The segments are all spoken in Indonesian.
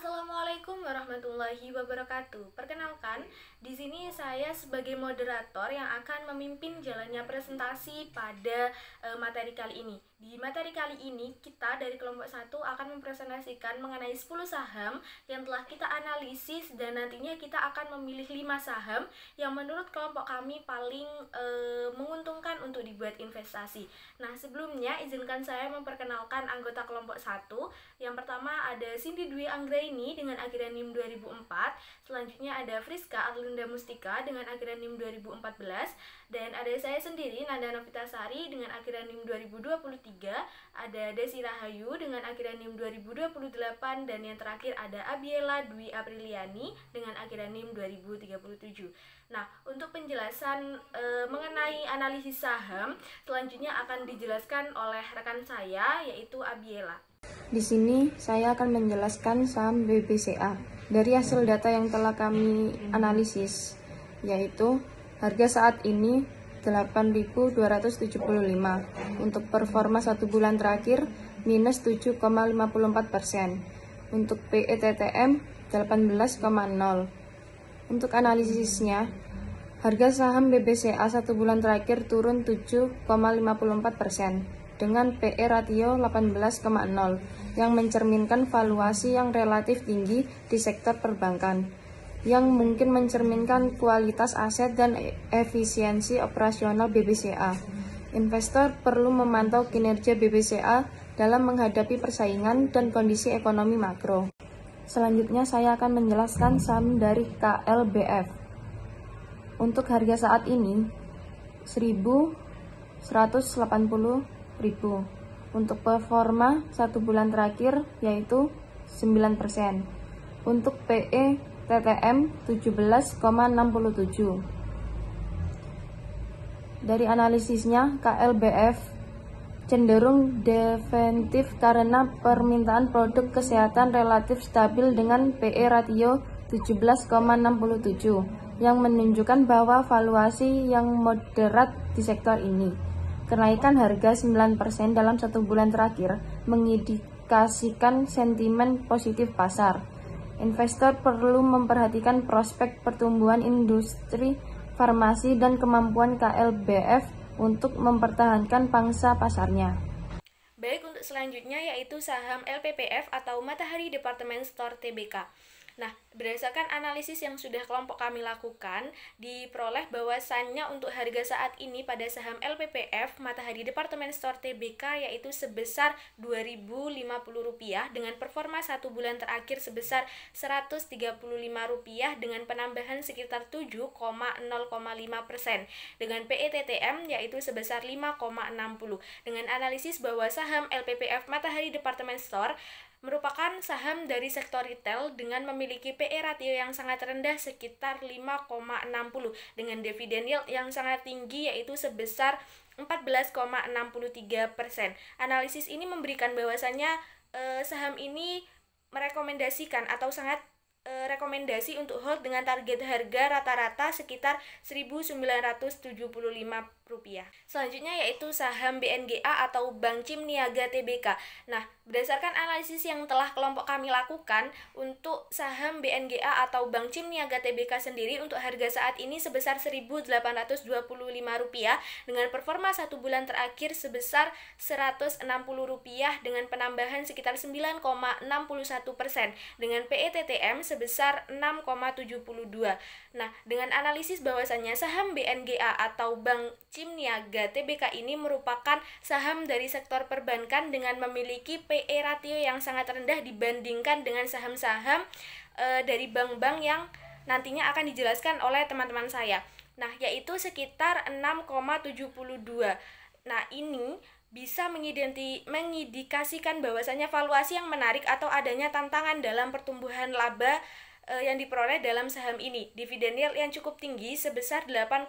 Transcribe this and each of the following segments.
Assalamualaikum warahmatullahi wabarakatuh. Perkenalkan, di sini saya sebagai moderator yang akan memimpin jalannya presentasi pada materi kali ini. Di materi kali ini, kita dari kelompok 1 akan mempresentasikan mengenai 10 saham yang telah kita analisis dan nantinya kita akan memilih 5 saham yang menurut kelompok kami paling menguntungkan untuk dibuat investasi. Nah, sebelumnya izinkan saya memperkenalkan anggota kelompok 1. Yang pertama ada Cindy Dwi Anggraini dengan akhiran NIM 2004. Selanjutnya ada Friska Arlinda Mustika dengan akhiran NIM 2014. Dan ada saya sendiri, Nanda Novitasari dengan akhiran NIM 2023. Ada Desi Rahayu dengan akhiran NIM 2028. Dan yang terakhir ada Abiela Dwi Apriliani dengan akhiran NIM 2037. Nah, untuk penjelasan mengenai analisis saham, selanjutnya akan dijelaskan oleh rekan saya, yaitu Abiela. Di sini saya akan menjelaskan saham BBCA dari hasil data yang telah kami analisis, yaitu harga saat ini 8.275, untuk performa 1 bulan terakhir minus 7,54%, untuk PE TTM 18,0. Untuk analisisnya, harga saham BBCA 1 bulan terakhir turun 7,54%. dengan PE ratio 18,0 yang mencerminkan valuasi yang relatif tinggi di sektor perbankan, yang mungkin mencerminkan kualitas aset dan efisiensi operasional BBCA. Investor perlu memantau kinerja BBCA dalam menghadapi persaingan dan kondisi ekonomi makro. Selanjutnya saya akan menjelaskan saham dari KLBF. Untuk harga saat ini 1.180.000. Untuk performa 1 bulan terakhir yaitu 9%. Untuk PE TTM 17,67. Dari analisisnya, KLBF cenderung defensif karena permintaan produk kesehatan relatif stabil dengan PE ratio 17,67 yang menunjukkan bahwa valuasi yang moderat di sektor ini. Kenaikan harga 9% dalam 1 bulan terakhir mengindikasikan sentimen positif pasar. Investor perlu memperhatikan prospek pertumbuhan industri farmasi dan kemampuan KLBF untuk mempertahankan pangsa pasarnya. Baik, untuk selanjutnya yaitu saham LPPF atau Matahari Department Store Tbk. Nah, berdasarkan analisis yang sudah kelompok kami lakukan, diperoleh bahwasannya untuk harga saat ini pada saham LPPF Matahari Department Store Tbk yaitu sebesar Rp2.050 dengan performa 1 bulan terakhir sebesar Rp135 dengan penambahan sekitar 7,05%, dengan PE TTM yaitu sebesar 5,60. Dengan analisis bahwa saham LPPF Matahari Department Store merupakan saham dari sektor retail dengan memiliki PE ratio yang sangat rendah sekitar 5,60 dengan dividen yield yang sangat tinggi yaitu sebesar 14,63%. Analisis ini memberikan bahwasannya saham ini merekomendasikan atau sangat rekomendasi untuk hold dengan target harga rata-rata sekitar Rp1.975. Selanjutnya yaitu saham BNGA atau Bank Cim Niaga Tbk. Nah, berdasarkan analisis yang telah kelompok kami lakukan untuk saham BNGA atau Bank Cim Niaga Tbk sendiri untuk harga saat ini sebesar Rp1.825 dengan performa 1 bulan terakhir sebesar Rp160 dengan penambahan sekitar 9,61% dengan PE TTM sebesar 6,72. Nah, dengan analisis bahwasannya saham BNGA atau Bank Cim Niaga Tbk ini merupakan saham dari sektor perbankan dengan memiliki PE ratio yang sangat rendah dibandingkan dengan saham-saham dari bank-bank yang nantinya akan dijelaskan oleh teman-teman saya. Nah, yaitu sekitar 6,72. Nah, ini bisa mengindikasikan bahwasanya valuasi yang menarik atau adanya tantangan dalam pertumbuhan laba yang diperoleh dalam saham ini. Dividen yield yang cukup tinggi sebesar 8,55%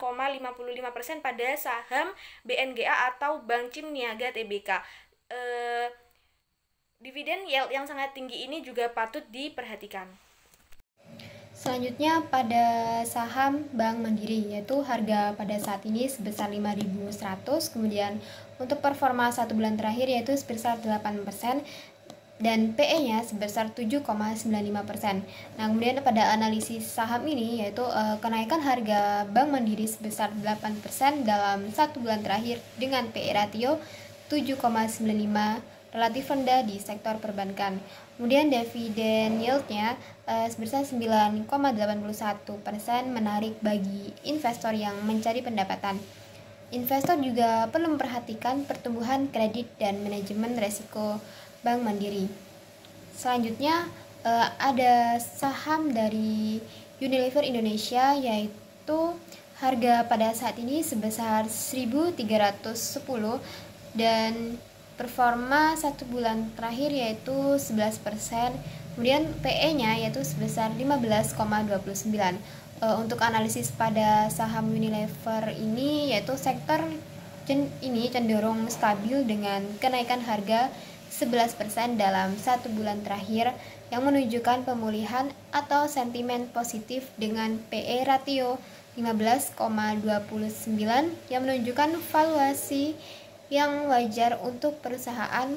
pada saham BNGA atau Bank Cim Niaga Tbk. Dividen yield yang sangat tinggi ini juga patut diperhatikan. Selanjutnya pada saham Bank Mandiri, yaitu harga pada saat ini sebesar 5.100, kemudian untuk performa 1 bulan terakhir yaitu sebesar 8%, dan PE-nya sebesar 7,95%. Nah, kemudian pada analisis saham ini yaitu kenaikan harga Bank Mandiri sebesar 8% dalam 1 bulan terakhir dengan PE ratio 7,95 relatif rendah di sektor perbankan. Kemudian dividen yield-nya sebesar 9,81% menarik bagi investor yang mencari pendapatan. Investor juga perlu memperhatikan pertumbuhan kredit dan manajemen resiko Bank Mandiri. Selanjutnya ada saham dari Unilever Indonesia, yaitu harga pada saat ini sebesar 1.310 dan performa 1 bulan terakhir yaitu 11%. Kemudian PE-nya yaitu sebesar 15,29. Untuk analisis pada saham Unilever ini yaitu sektor ini cenderung stabil dengan kenaikan harga 11% dalam 1 bulan terakhir yang menunjukkan pemulihan atau sentimen positif dengan PE ratio 15,29 yang menunjukkan valuasi yang wajar untuk perusahaan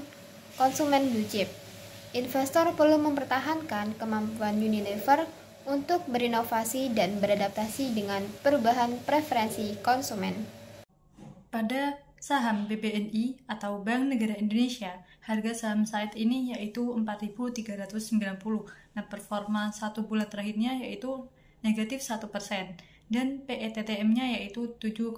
konsumen blue chip. Investor perlu mempertahankan kemampuan Unilever untuk berinovasi dan beradaptasi dengan perubahan preferensi konsumen. Pada saham BBNI atau Bank Negara Indonesia, harga saham saat ini yaitu 4.390. Nah, performa 1 bulan terakhirnya yaitu negatif 1% dan PETTM-nya yaitu 7,9.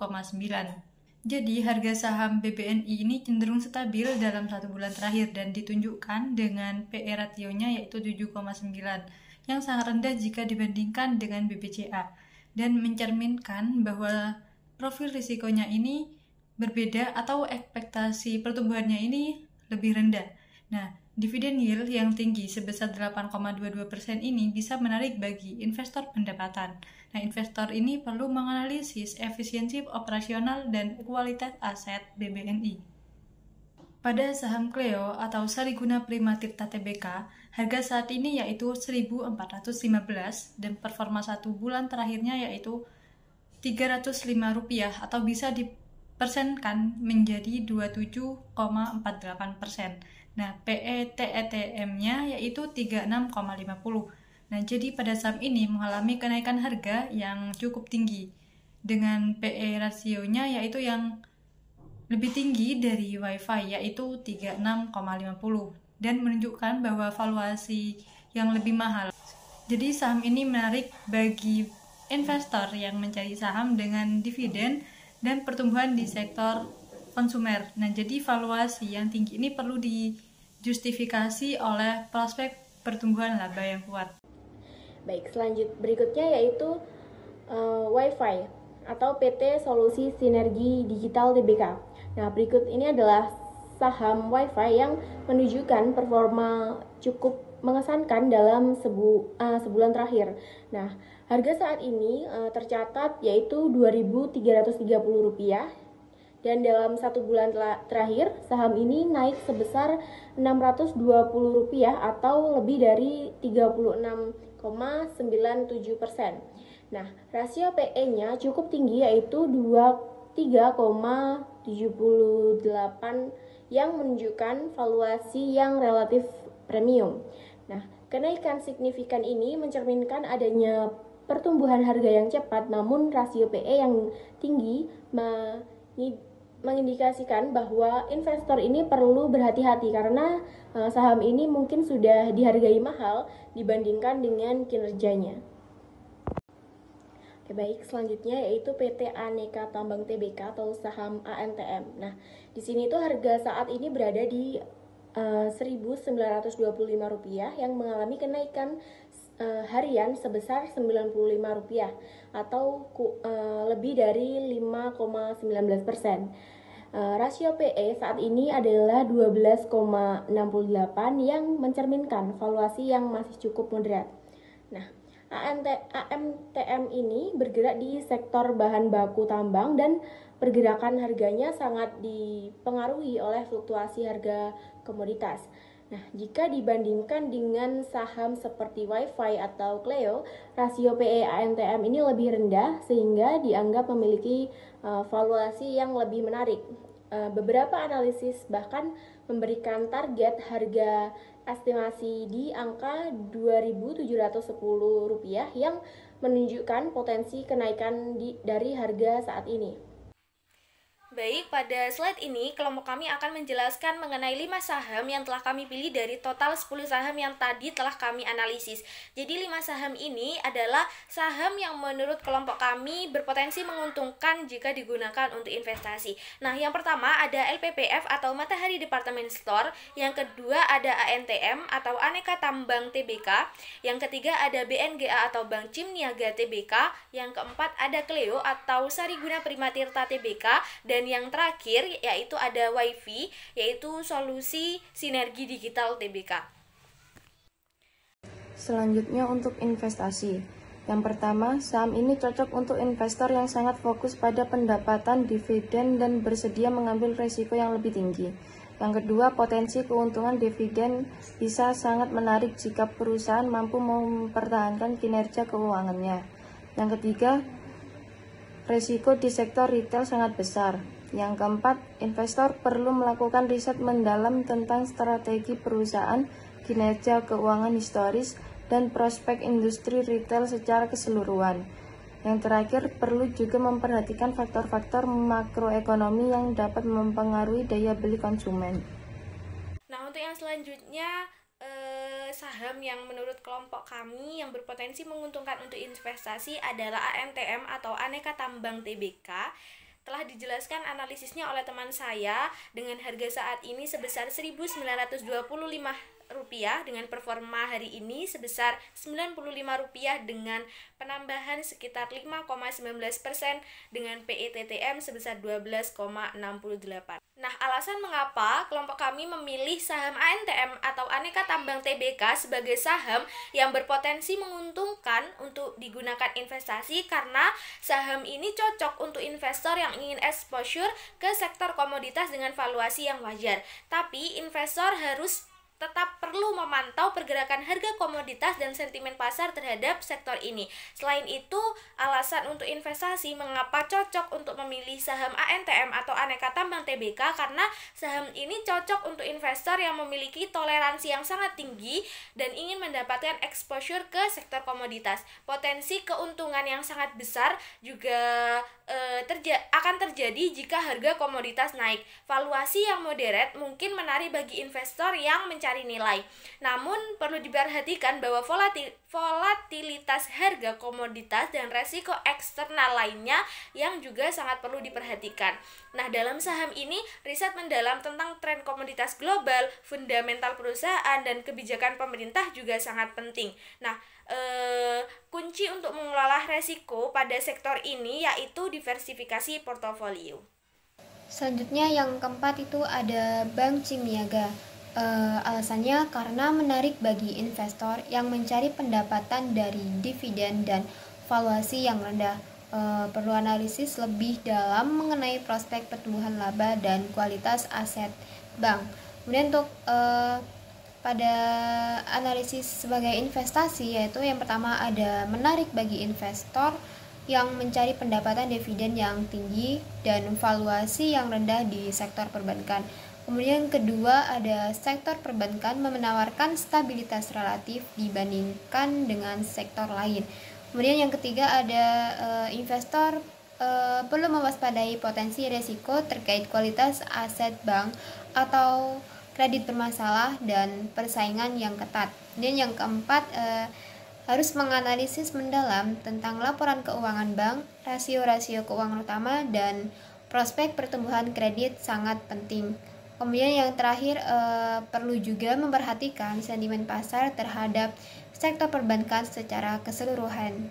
Jadi, harga saham BBNI ini cenderung stabil dalam 1 bulan terakhir dan ditunjukkan dengan PE ratio-nya yaitu 7,9 yang sangat rendah jika dibandingkan dengan BBCA dan mencerminkan bahwa profil risikonya ini berbeda atau ekspektasi pertumbuhannya ini lebih rendah. Nah, dividen yield yang tinggi sebesar 8,22% ini bisa menarik bagi investor pendapatan. Nah, investor ini perlu menganalisis efisiensi operasional dan kualitas aset BBNI. Pada saham Cleo atau Sariguna Prima Tirta Tbk, harga saat ini yaitu 1.415 dan performa 1 bulan terakhirnya yaitu Rp305 atau bisa dipersenkan menjadi 27,48%. Nah, PE-TETM-nya yaitu 36,50. Nah, jadi pada saham ini mengalami kenaikan harga yang cukup tinggi dengan PE rasionya yaitu yang lebih tinggi dari WiFi yaitu 36,50 dan menunjukkan bahwa valuasi yang lebih mahal. Jadi saham ini menarik bagi investor yang mencari saham dengan dividen dan pertumbuhan di sektor konsumer. Nah, jadi valuasi yang tinggi ini perlu dijustifikasi oleh prospek pertumbuhan laba yang kuat. Baik, berikutnya yaitu WiFi atau PT Solusi Sinergi Digital Tbk. Nah, berikut ini adalah saham WiFi yang menunjukkan performa cukup mengesankan dalam sebulan terakhir. Nah, harga saat ini tercatat yaitu Rp2.330 dan dalam 1 bulan terakhir saham ini naik sebesar Rp620 atau lebih dari 36,97%. Nah, rasio PE-nya cukup tinggi yaitu 3,78 yang menunjukkan valuasi yang relatif premium. Nah, kenaikan signifikan ini mencerminkan adanya pertumbuhan harga yang cepat, namun rasio PE yang tinggi mengindikasikan bahwa investor ini perlu berhati-hati karena saham ini mungkin sudah dihargai mahal dibandingkan dengan kinerjanya. Oke, baik, selanjutnya yaitu PT Aneka Tambang Tbk atau saham ANTM. Nah, di sini tuh harga saat ini berada di Rp1.925 yang mengalami kenaikan harian sebesar Rp95 atau lebih dari 5,19%. Rasio PE saat ini adalah 12,68 yang mencerminkan valuasi yang masih cukup moderat. Nah, AMTM ini bergerak di sektor bahan baku tambang dan pergerakan harganya sangat dipengaruhi oleh fluktuasi harga komoditas. Nah, jika dibandingkan dengan saham seperti WiFi atau Cleo, rasio PE AMTM ini lebih rendah sehingga dianggap memiliki valuasi yang lebih menarik. Beberapa analisis bahkan memberikan target harga estimasi di angka Rp2.710 yang menunjukkan potensi kenaikan dari harga saat ini. Baik, pada slide ini kelompok kami akan menjelaskan mengenai 5 saham yang telah kami pilih dari total 10 saham yang tadi telah kami analisis. Jadi 5 saham ini adalah saham yang menurut kelompok kami berpotensi menguntungkan jika digunakan untuk investasi. Nah, yang pertama ada LPPF atau Matahari Department Store, yang kedua ada ANTM atau Aneka Tambang Tbk, yang ketiga ada BNGA atau Bank Cimniaga Tbk, yang keempat ada Cleo atau Sariguna Primatirta Tbk, dan yang terakhir yaitu ada WiFi, yaitu Solusi Sinergi Digital Tbk. Selanjutnya untuk investasi. Yang pertama, saham ini cocok untuk investor yang sangat fokus pada pendapatan dividen dan bersedia mengambil risiko yang lebih tinggi. Yang kedua, potensi keuntungan dividen bisa sangat menarik jika perusahaan mampu mempertahankan kinerja keuangannya. Yang ketiga, risiko di sektor retail sangat besar. Yang keempat, investor perlu melakukan riset mendalam tentang strategi perusahaan, kinerja keuangan historis, dan prospek industri retail secara keseluruhan. Yang terakhir, perlu juga memperhatikan faktor-faktor makroekonomi yang dapat mempengaruhi daya beli konsumen. Nah, untuk yang selanjutnya, saham yang menurut kelompok kami yang berpotensi menguntungkan untuk investasi adalah ANTM atau Aneka Tambang Tbk. Telah dijelaskan analisisnya oleh teman saya dengan harga saat ini sebesar Rp1.925 dengan performa hari ini sebesar Rp95 dengan penambahan sekitar 5,19% dengan PETTM sebesar 12,68. Nah, alasan mengapa kelompok kami memilih saham ANTM atau Aneka Tambang Tbk sebagai saham yang berpotensi menguntungkan untuk digunakan investasi karena saham ini cocok untuk investor yang ingin exposure ke sektor komoditas dengan valuasi yang wajar. Tapi investor harus tetap perlu memantau pergerakan harga komoditas dan sentimen pasar terhadap sektor ini. Selain itu, alasan untuk investasi mengapa cocok untuk memilih saham ANTM atau Aneka Tambang Tbk karena saham ini cocok untuk investor yang memiliki toleransi yang sangat tinggi dan ingin mendapatkan exposure ke sektor komoditas. Potensi keuntungan yang sangat besar juga akan terjadi jika harga komoditas naik. Valuasi yang moderat mungkin menarik bagi investor yang mencari nilai. Namun perlu diperhatikan bahwa volatilitas harga komoditas dan resiko eksternal lainnya yang juga sangat perlu diperhatikan. Nah, dalam saham ini riset mendalam tentang tren komoditas global, fundamental perusahaan dan kebijakan pemerintah juga sangat penting. Nah, kunci untuk mengelola resiko pada sektor ini yaitu diversifikasi portofolio. Selanjutnya yang keempat itu ada Bank Cimniaga. Alasannya karena menarik bagi investor yang mencari pendapatan dari dividen dan valuasi yang rendah. Perlu analisis lebih dalam mengenai prospek pertumbuhan laba dan kualitas aset bank. Kemudian untuk pada analisis sebagai investasi, yaitu yang pertama ada menarik bagi investor yang mencari pendapatan dividen yang tinggi dan valuasi yang rendah di sektor perbankan. Kemudian kedua ada sektor perbankan menawarkan stabilitas relatif dibandingkan dengan sektor lain. Kemudian yang ketiga ada investor perlu mewaspadai potensi risiko terkait kualitas aset bank atau kredit bermasalah dan persaingan yang ketat. Dan yang keempat harus menganalisis mendalam tentang laporan keuangan bank, rasio-rasio keuangan utama dan prospek pertumbuhan kredit sangat penting. Kemudian yang terakhir perlu juga memperhatikan sentimen pasar terhadap sektor perbankan secara keseluruhan.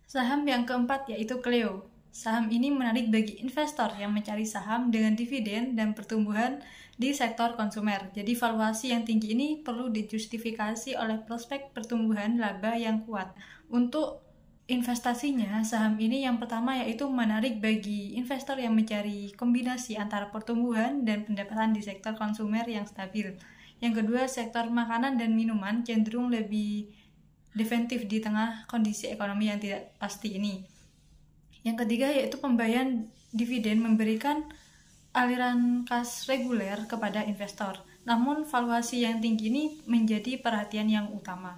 Saham yang keempat yaitu Cleo. Saham ini menarik bagi investor yang mencari saham dengan dividen dan pertumbuhan di sektor konsumer. Jadi valuasi yang tinggi ini perlu dijustifikasi oleh prospek pertumbuhan laba yang kuat. Untuk investasinya, saham ini yang pertama yaitu menarik bagi investor yang mencari kombinasi antara pertumbuhan dan pendapatan di sektor konsumer yang stabil. Yang kedua, sektor makanan dan minuman cenderung lebih defensif di tengah kondisi ekonomi yang tidak pasti ini. Yang ketiga yaitu pembayaran dividen memberikan aliran kas reguler kepada investor. Namun, valuasi yang tinggi ini menjadi perhatian yang utama.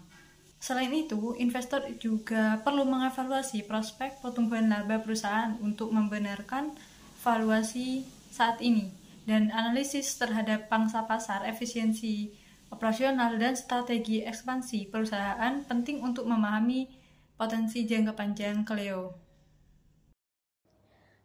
Selain itu, investor juga perlu mengevaluasi prospek pertumbuhan laba perusahaan untuk membenarkan valuasi saat ini, dan analisis terhadap pangsa pasar, efisiensi operasional, dan strategi ekspansi perusahaan penting untuk memahami potensi jangka panjang Cleo.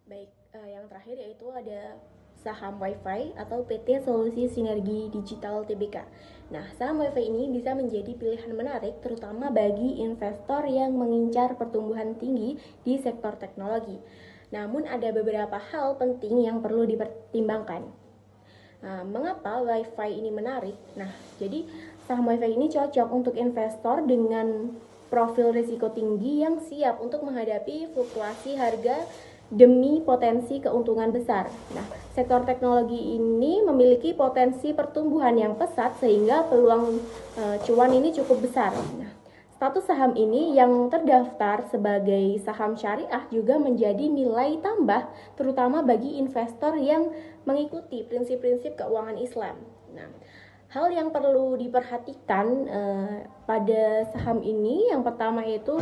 Baik, yang terakhir yaitu ada saham WiFi atau PT Solusi Sinergi Digital Tbk. Nah, saham WiFi ini bisa menjadi pilihan menarik terutama bagi investor yang mengincar pertumbuhan tinggi di sektor teknologi. Namun ada beberapa hal penting yang perlu dipertimbangkan. Nah, mengapa WiFi ini menarik? Nah, jadi saham WiFi ini cocok untuk investor dengan profil risiko tinggi yang siap untuk menghadapi fluktuasi harga demi potensi keuntungan besar. Nah, sektor teknologi ini memiliki potensi pertumbuhan yang pesat sehingga peluang cuan ini cukup besar. Nah, status saham ini yang terdaftar sebagai saham syariah juga menjadi nilai tambah terutama bagi investor yang mengikuti prinsip-prinsip keuangan Islam. Nah, hal yang perlu diperhatikan pada saham ini yang pertama yaitu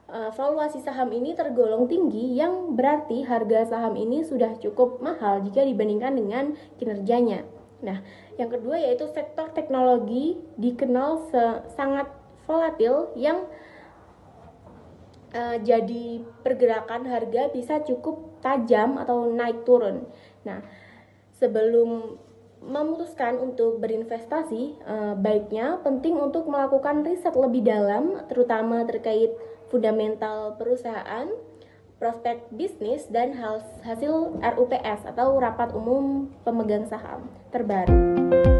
valuasi saham ini tergolong tinggi yang berarti harga saham ini sudah cukup mahal jika dibandingkan dengan kinerjanya. Nah, yang kedua yaitu sektor teknologi dikenal sangat volatil yang jadi pergerakan harga bisa cukup tajam atau naik turun. Nah, sebelum memutuskan untuk berinvestasi, baiknya penting untuk melakukan riset lebih dalam terutama terkait fundamental perusahaan, prospek bisnis, dan hasil RUPS atau Rapat Umum Pemegang Saham terbaru.